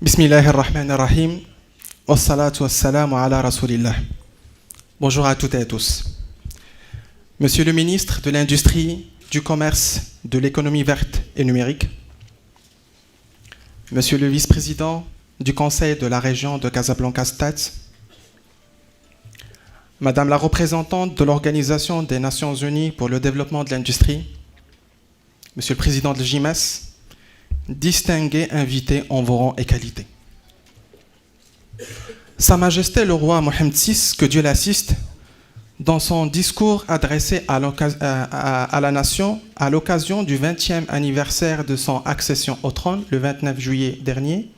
Bismillahirrahmanirrahim. Wassalatu wassalamu ala rasulillah. Bonjour à toutes et à tous. Monsieur le ministre de l'Industrie, du Commerce, de l'Économie verte et numérique, Monsieur le vice-président du Conseil de la région de Casablanca-Stade, Madame la représentante de l'Organisation des Nations Unies pour le développement de l'industrie, Monsieur le président de l'JMS, distingués invités en vos rangs et qualités. Sa Majesté le roi Mohammed VI, que Dieu l'assiste, dans son discours adressé à la nation à l'occasion du 20e anniversaire de son accession au trône, le 29 juillet dernier,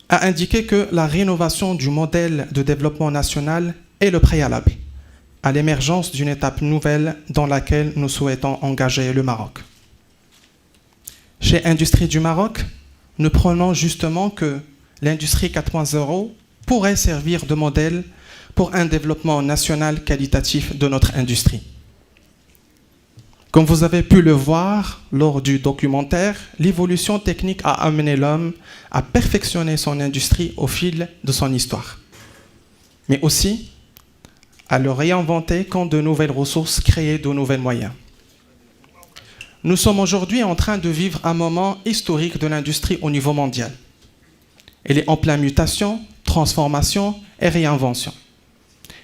a indiqué que la rénovation du modèle de développement national est le préalable à l'émergence d'une étape nouvelle dans laquelle nous souhaitons engager le Maroc. Chez Industrie du Maroc, nous prenons justement que l'Industrie 4.0 pourrait servir de modèle pour un développement national qualitatif de notre industrie. Comme vous avez pu le voir lors du documentaire, l'évolution technique a amené l'homme à perfectionner son industrie au fil de son histoire, mais aussi à le réinventer quand de nouvelles ressources créaient de nouveaux moyens. Nous sommes aujourd'hui en train de vivre un moment historique de l'industrie au niveau mondial. Elle est en pleine mutation, transformation et réinvention.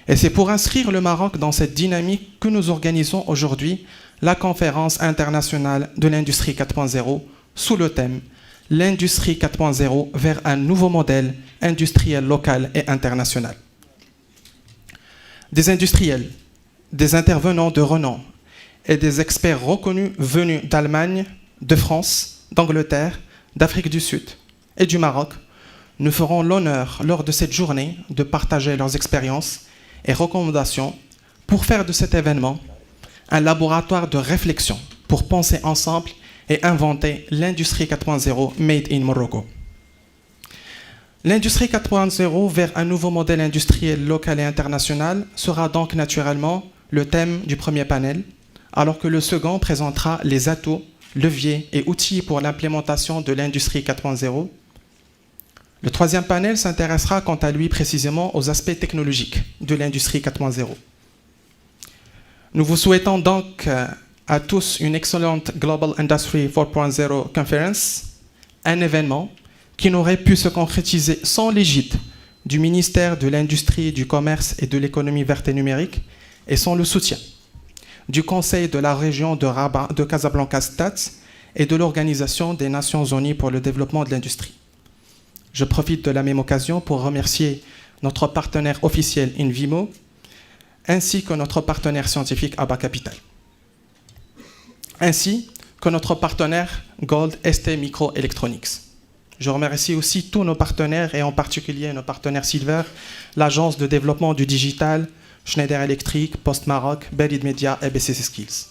Et c'est pour inscrire le Maroc dans cette dynamique que nous organisons aujourd'hui la conférence internationale de l'Industrie 4.0 sous le thème « L'Industrie 4.0 vers un nouveau modèle industriel local et international ». Des industriels, des intervenants de renom et des experts reconnus venus d'Allemagne, de France, d'Angleterre, d'Afrique du Sud et du Maroc nous feront l'honneur lors de cette journée de partager leurs expériences et recommandations pour faire de cet événement un laboratoire de réflexion pour penser ensemble et inventer l'Industrie 4.0 Made in Morocco. L'Industrie 4.0 vers un nouveau modèle industriel local et international sera donc naturellement le thème du premier panel, alors que le second présentera les atouts, leviers et outils pour l'implémentation de l'Industrie 4.0. Le troisième panel s'intéressera quant à lui précisément aux aspects technologiques de l'Industrie 4.0. Nous vous souhaitons donc à tous une excellente Global Industry 4.0 Conference, un événement qui n'aurait pu se concrétiser sans l'égide du ministère de l'Industrie, du Commerce et de l'Économie verte et numérique et sans le soutien du Conseil de la région de Casablanca-Stade et de l'Organisation des Nations Unies pour le développement de l'industrie. Je profite de la même occasion pour remercier notre partenaire officiel Invimo ainsi que notre partenaire scientifique ABA Capital, ainsi que notre partenaire Gold ST Microelectronics. Je remercie aussi tous nos partenaires et en particulier nos partenaires Silver, l'Agence de développement du digital, Schneider Electric, Post Maroc, Belid Media et BCC Skills.